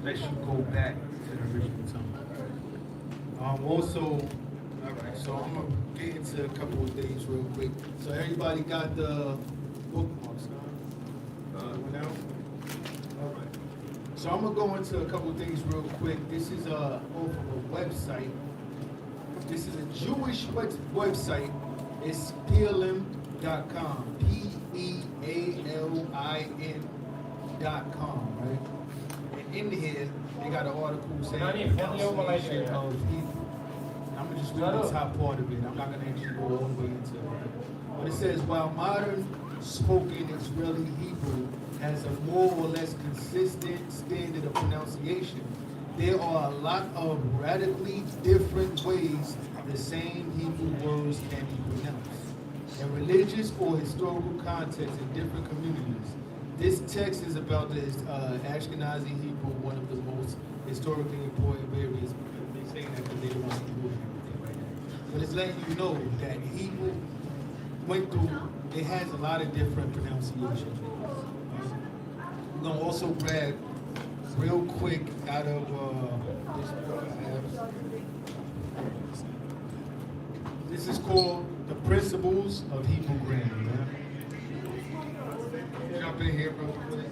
lets you go back to the original tongue. Also, all right, so I'm gonna get into a couple of things real quick. So everybody got the bookmarks, huh? Went out? All right. So I'm gonna go into a couple of things real quick. This is off of a website. This is a Jewish website. It's pealin.com. PEALIN.com, right? And in here, they got an article saying pronunciation of Hebrew. I'm gonna just read the top part of it. I'm not gonna actually go all the way into it. But it says, while modern spoken Israeli Hebrew has a more or less consistent standard of pronunciation, there are a lot of radically different ways the same Hebrew words can be pronounced. In religious or historical contexts in different communities, this text is about the Ashkenazi Hebrew, one of the most historically important areas. They say that because they don't want to do everything right now. But it's letting you know that Hebrew went through, it has a lot of different pronunciations. We're going to also grab real quick out of this book I have. This is called The Principles of Hebrew Grammar. Jump in here real quick.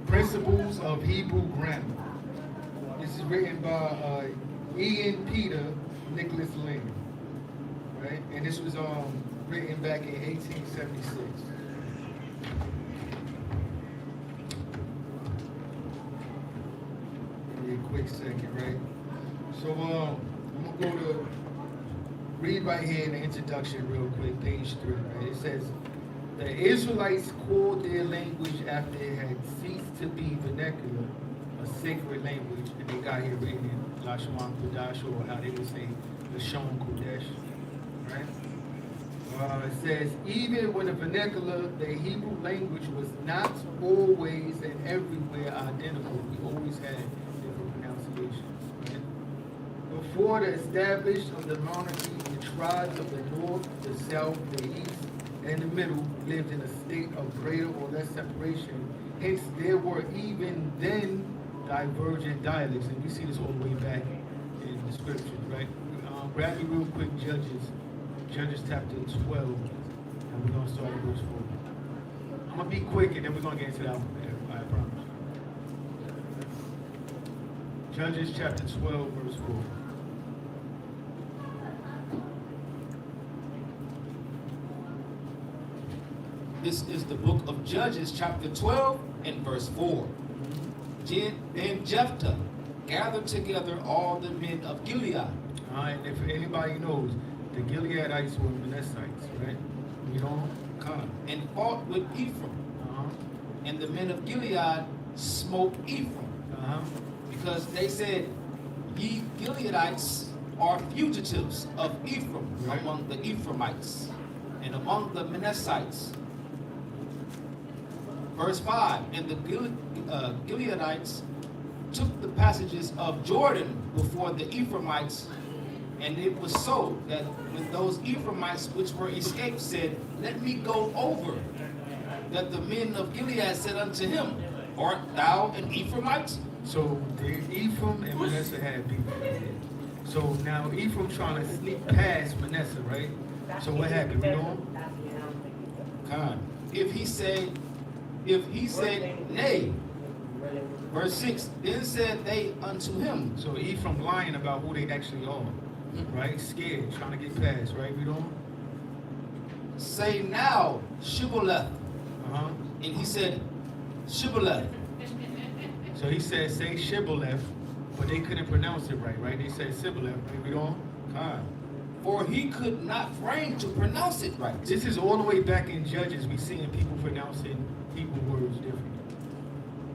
Principles of Hebrew Grammar. This is written by Ian Peter Nicholas Lane. Right? And this was written back in 1876. Give me a quick second, right? So I'm gonna go to read right here in the introduction real quick, page 3, right? It says, the Israelites called their language after it had ceased to be vernacular, a sacred language, and they got here written in Lashon Kodesh, or how they would say Lashon Kodesh, right? It says, even when the vernacular, the Hebrew language was not always and everywhere identical, we always had different pronunciations, right? Before the establishment of the monarchy, the tribes of the north, the south, the east, and the middle lived in a state of greater or less separation. Hence, there were even then divergent dialects, and we see this all the way back in the scriptures, right? Grab me real quick, Judges chapter 12, and we're going to start at verse 4. I'm going to be quick, and then we're going to get into that one, I promise. Judges chapter 12, verse 4. This is the book of Judges, chapter 12, and verse 4. Then Jephthah gathered together all the men of Gilead. And if anybody knows, the Gileadites were Manassites, right? You know, and fought with Ephraim. And the men of Gilead smote Ephraim. Because they said, ye Gileadites are fugitives of Ephraim, right, among the Ephraimites and among the Manassites. Verse 5, and the Gileadites took the passages of Jordan before the Ephraimites, and it was so that when those Ephraimites which were escaped said, let me go over, that the men of Gilead said unto him, art thou an Ephraimite? So Ephraim and Manasseh had beef. So now Ephraim trying to sneak past Manasseh, right? So what happened? We don't? If he said nay. Verse 6, then said they unto him. So Ephraim lying about who they actually are, right? Scared, trying to get past, right? We don't? Say now, Shibboleth. And he said, Shibboleth. So he said, say Shibboleth, but they couldn't pronounce it right? They said Shibboleth, right? We don't? For he could not frame to pronounce it right. This is all the way back in Judges. We seeing people pronouncing Hebrew words differently.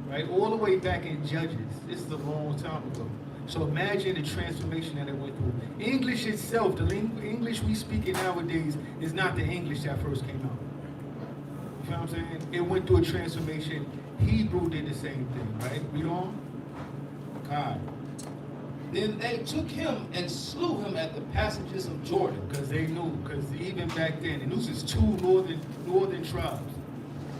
Right? All the way back in Judges. This is a long time ago. So imagine the transformation that it went through. English itself, the English we speak in nowadays is not the English that first came out. You know what I'm saying? It went through a transformation. Hebrew did the same thing, right? Read on. Then they took him and slew him at the passages of Jordan. Because they knew, because even back then, and this is two northern tribes.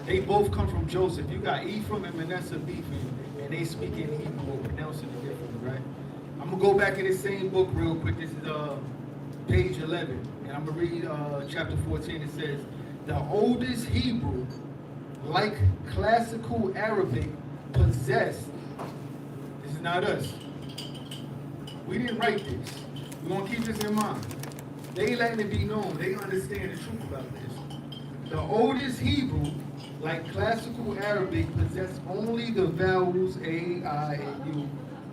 They both come from Joseph. You got Ephraim and Manasseh beefing, and they speak in Hebrew or pronouncing it differently, right? I'm gonna go back in this same book real quick. This is page 11, and I'm gonna read chapter 14. It says, the oldest Hebrew, like classical Arabic, possessed. This is not us. We didn't write this. We're gonna keep this in mind. They letting it be known. They understand the truth about this. The oldest Hebrew, like classical Arabic, possessed only the vowels A, I, and U,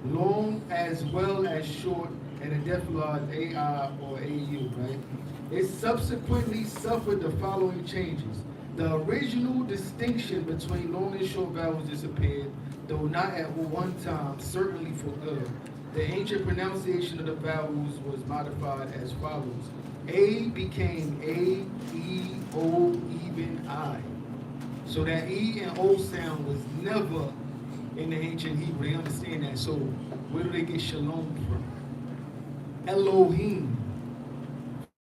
long as well as short, and the decimals A, I, or AU, right? It subsequently suffered the following changes. The original distinction between long and short vowels disappeared, though not at one time, certainly for good. The ancient pronunciation of the vowels was modified as follows. A became A, E, O, even I. So that E and O sound was never in the ancient Hebrew. They understand that. So where do they get shalom from? Elohim.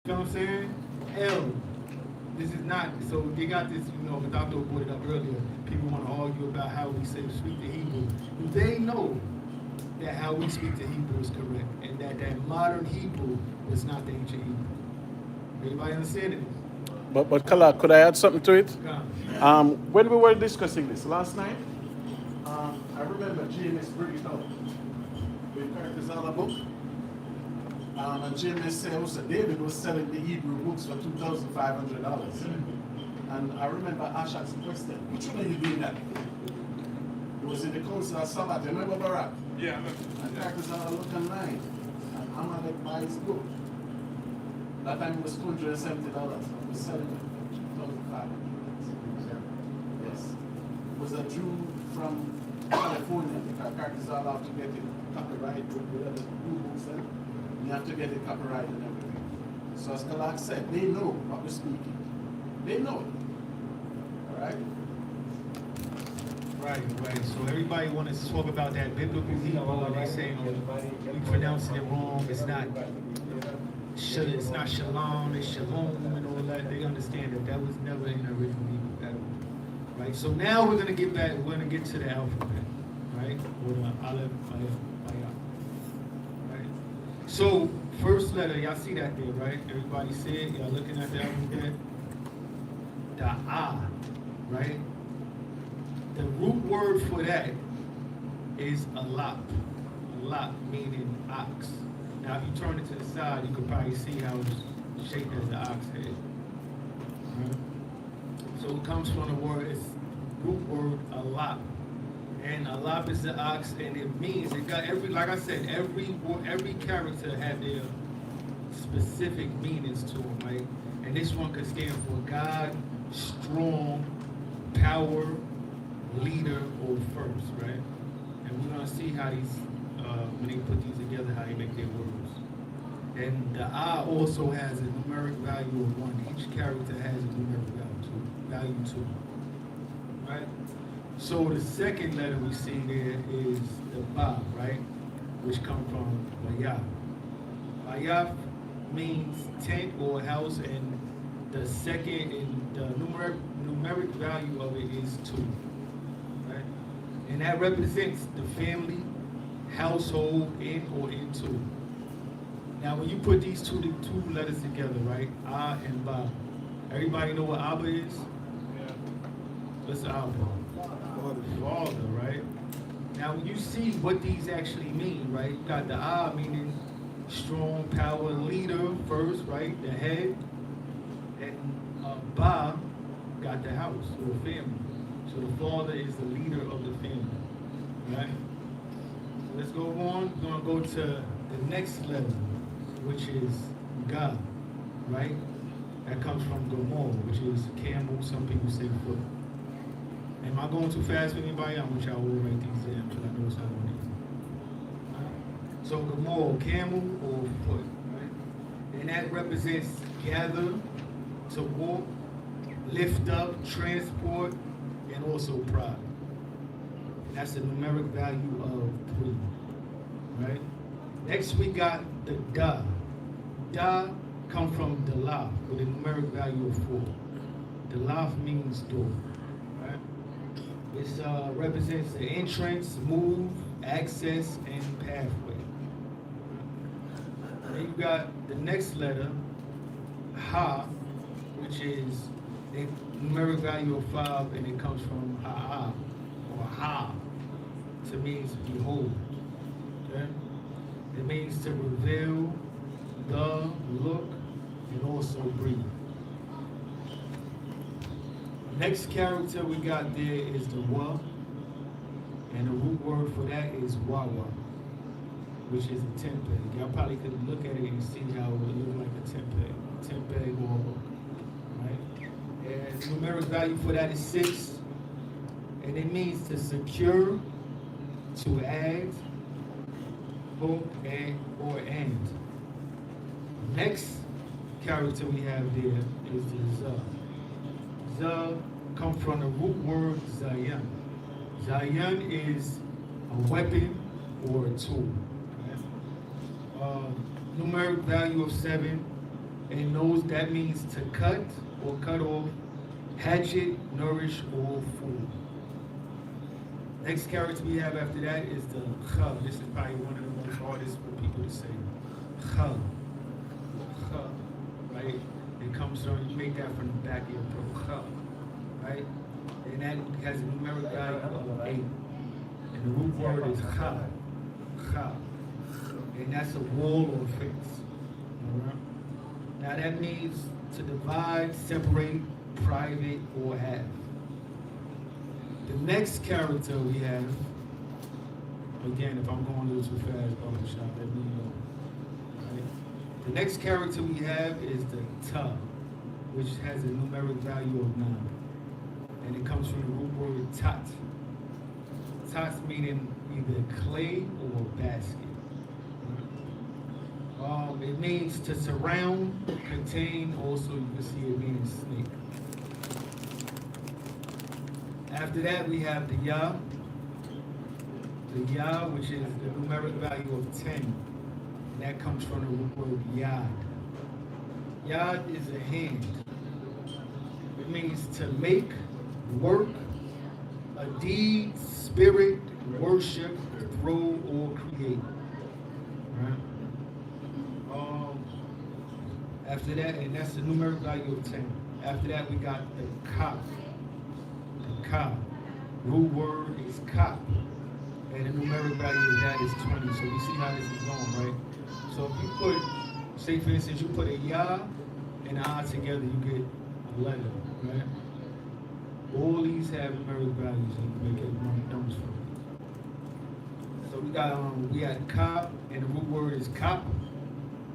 You know what I'm saying? El. This is not, so they got this, you know, the doctor brought it up earlier. People want to argue about how we say speak the Hebrew. They know that how we speak the Hebrew is correct, and that modern Hebrew was not the ancient Hebrew. Everybody understand it? But Kala, could I add something to it? Go. When we were discussing this last night, I remember James bring it up. We practiced all the book. And James said also David was selling the Hebrew books for $2,500. And I remember Ashak's question, which one are you doing that? It was in the council of Sabbath. You remember Barak? Yeah. And practiced all the book online. And Amalek buy his book. That time it was $270. I was selling it for $2,500. Yes. It was a Jew from California. Because practice all have to get it copyright with whatever Google said. You have to get it copyright and everything. So as Kalak said, they know what we're speaking. They know it. Alright? Right. So everybody want to talk about that biblical Hebrew, and they saying we pronouncing it wrong. It's not shalom, it's shalom and all that. They understand that was never in the original Hebrew at all. Right? So now we're gonna get back, we're gonna get to the alphabet, right? Or the aleph, right? So first letter, y'all see that there, right? Everybody see it? Y'all looking at the alphabet? The A, right? The root word for that is alap. Alap meaning ox. Now if you turn it to the side, you can probably see how it's shaped as the ox head. Right? So it comes from the word, it's root word alap. And alap is the ox, and it means, it got every, like I said, every character had their specific meanings to them, right? And this one could stand for God, strong, power, leader, or first, right? And we're gonna see how these, when they put these together, how they make their words. And the I also has a numeric value of 1. Each character has a numeric value too, right? So the second letter we see there is the Ba, right? Which come from Bayaf. Bayaf means tent or house, and the second, and the numeric value of it is 2. And that represents the family, household, in or into. Now, when you put these two letters together, right? A and Ba. Everybody know what Abba is? Yeah. What's Abba? Father, right? Now, when you see what these actually mean, right? You got the A meaning strong, power, leader first, right? The head. And Ba got the house or the family. So the father is the leader of the family, right? So let's go on. We're gonna go to the next letter, which is Ga, right? That comes from Gomor, which is camel. Some people say foot. Am I going too fast for anybody? I want y'all to write these down because I know it's not on it. Right? So Gomor, camel or foot, right? And that represents gather, to walk, lift up, transport, and also pride. And that's the numeric value of 3, right? Next we got the Da. Da come from the Laf with a numeric value of 4. The Laf means door. It represents the entrance, move, access, and pathway. Then you got the next letter, Ha, which is a numeric value of 5, and it comes from Ha'a, or Ha, to means behold. Okay? It means to reveal, the, look, and also breathe. Next character we got there is the Wa, and the root word for that is YAHAWAH, which is a tempe. Y'all probably could look at it and see how it would look like a tempe or, right? And the numeric value for that is 6, and it means to secure, to add, hook, and or end. Next character we have there is the Za. Za comes from the root word Zayan. Zayan is a weapon or a tool. Numeric value of 7, and knows that means to cut or cut off, hatchet, nourish, or food. Next character we have after that is the Kha. This is probably one of the most hardest for people to say. Kha. Kha. Right? It comes from, you make that from the back of your throat. Kha. Right? And that has a numeric value of 8. And the root word is Kha. Kha. And that's a wall or fence. Alright? Now that means to divide, separate, private, or have. The next character we have, again, if I'm going a little too fast, barbershop, let me know. Right? The next character we have is the Ta, which has a numeric value of 9. And it comes from the root word tat. Tat meaning either clay or basket. It means to surround, contain, also you can see it meaning snake. After that we have the Ya. The Ya, which is the numeric value of 10. And that comes from the root word Yad. Yad is a hand. It means to make, work, a deed, spirit, worship, throw, or create. Right? After that, and that's the numeric value of 10. After that, we got the Ka. The Ka. Root word is Ka. And the numeric value of that is 20. So you see how this is going, right? So if you put, say for instance, you put a Ya and a Ah together, you get 11, right? All these have numeric values, and you make it numbers for it. So we got Ka, and the root word is Ka.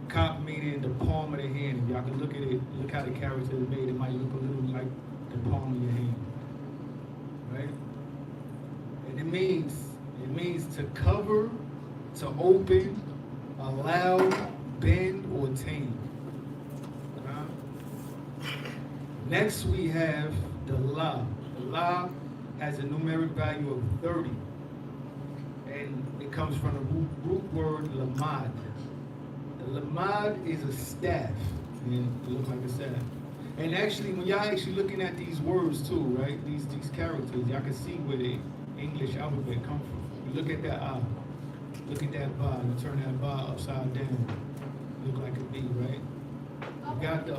Ka meaning the palm of the hand. If y'all can look at it, look how the character is made, it might look a little like the palm of your hand. Right? And it means to cover, to open, allow, bend, or tame. Next we have the La. The La has a numeric value of 30. And it comes from the root word Lamad. The Lamad is a staff. And it looks like a staff. And actually, when y'all actually looking at these words too, right? These characters, y'all can see where the English alphabet come from. You look at that Ah. Look at that Ba. You turn that Ba upside down. Look like a B, right? You got the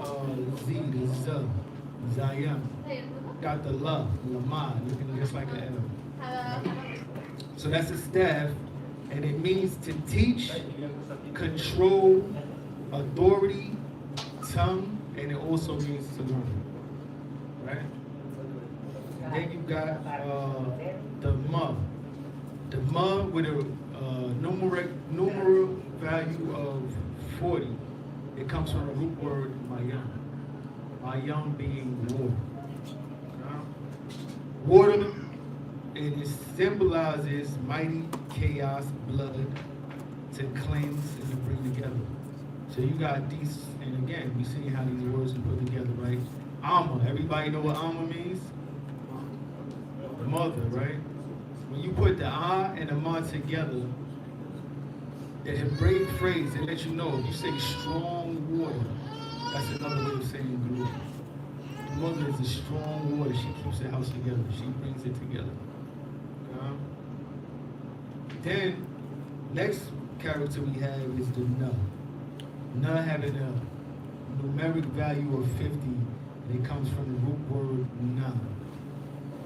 Z, the Z, Zayam. Got the La, Lamad, looking just like an L. So that's a staff, and it means to teach, control, authority, tongue, and it also means to learn. Right? And then you got the Ma. The Ma with a numeral value of 40. It comes from the root word Mayam. Mayam being water. Water, and it symbolizes mighty chaos, blood, to cleanse and to bring together. So you got these, and again, we see how these words are put together, right? Amma, everybody know what Amma means? The mother, right? When you put the Ah and the Ma together, the Hebraic phrase, it lets you know, if you say strong water, that's another way of saying glory. The mother is a strong water. She keeps the house together. She brings it together. Then, next character we have is the nuh. Nuh having a numeric value of 50, and it comes from the root word non.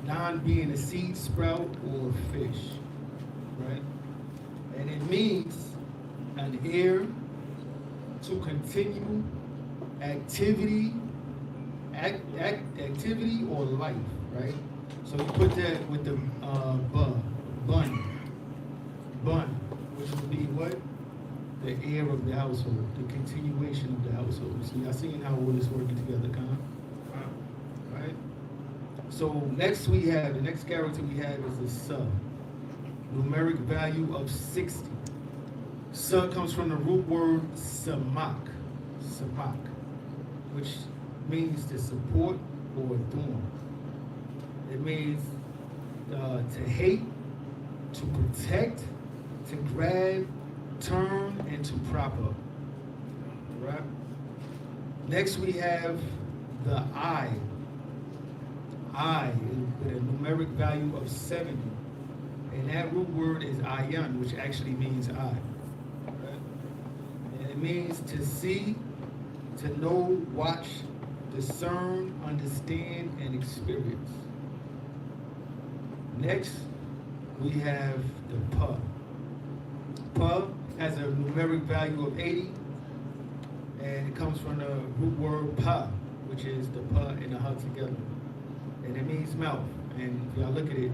Non being a seed sprout or a fish, right? And it means an heir to continue activity, activity or life, right? So you put that with the bun, which would be what? The heir of the household, the continuation of the household. So y'all seeing how all this working together, right? So next we have, the next character we have is the sub. Numeric value of 60. Sub comes from the root word samak, which means to support or adorn. It means to hate, to protect, to grab, turn, and to prop up. Right? Next we have the I. I with a numeric value of 70. And that root word is ayan, which actually means I. Right? And it means to see, to know, watch, discern, understand, and experience. Next, we have the pa. Pa has a numeric value of 80, and it comes from the root word pa, which is the pa and the ha together. And it means mouth. And if y'all look at it, it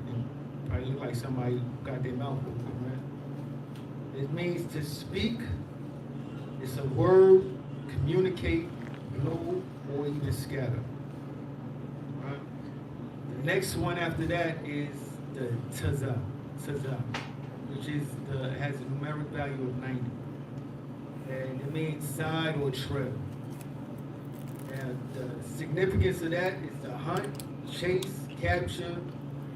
probably look like somebody got their mouth open, right? It means to speak. It's a word, communicate, blow, or even scatter. Right? The next one after that is the taza, which is has a numeric value of 90. And it means side or trail. And the significance of that is to hunt, chase, capture,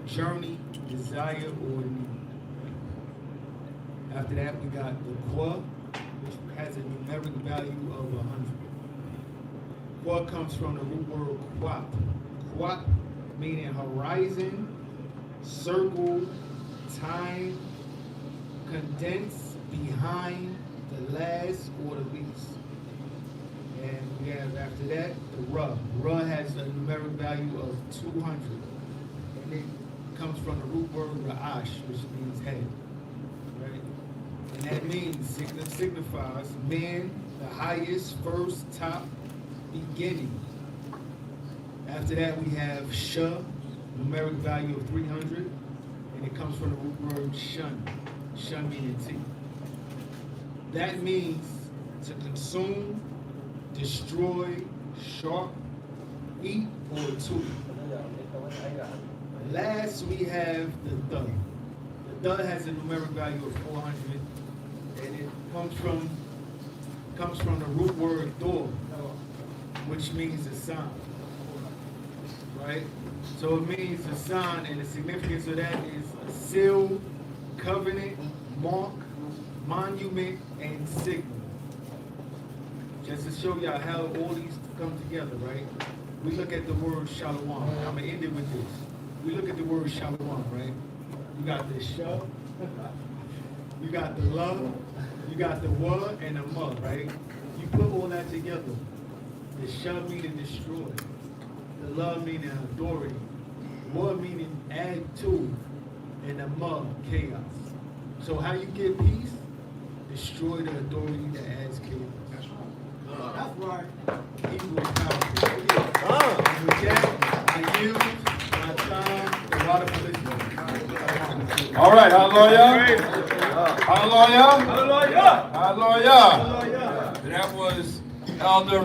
journey, desire, or need. After that, we got the qua, which has a numeric value of 100. Qua comes from the root word quap. Quap meaning horizon, circle, time, condense, behind, the last, or the least. And we have after that the ra. Ra has a numeric value of 200. And it comes from the root word ra'ash, which means head. Right? And that means, signifies man, the highest, first, top, beginning. After that we have sha, numeric value of 300. And it comes from the root word shun. Shun meaning teeth. That means to consume, destroy, sharp, eat, or to. Last, we have the duh. The duh has a numeric value of 400, and it comes from the root word door, which means a sign. Right? So it means a sign, and the significance of that is a seal, covenant, mark, monument, and signal. Just to show y'all how all these come together, right? We look at the word shalom. I'm gonna end it with this. We look at the word shalom, right? You got the sha, you got the love, you got the wa and the ma, right? You put all that together. The sha meaning destroy, the love meaning authority, wa meaning add to, and the ma chaos. So how you get peace? Destroy the authority that adds chaos. That's right. Hebrew is powerful. And with that, I use my time, the water for listening. All right, hallelujah. Hallelujah. Hallelujah. Hallelujah. That was Elder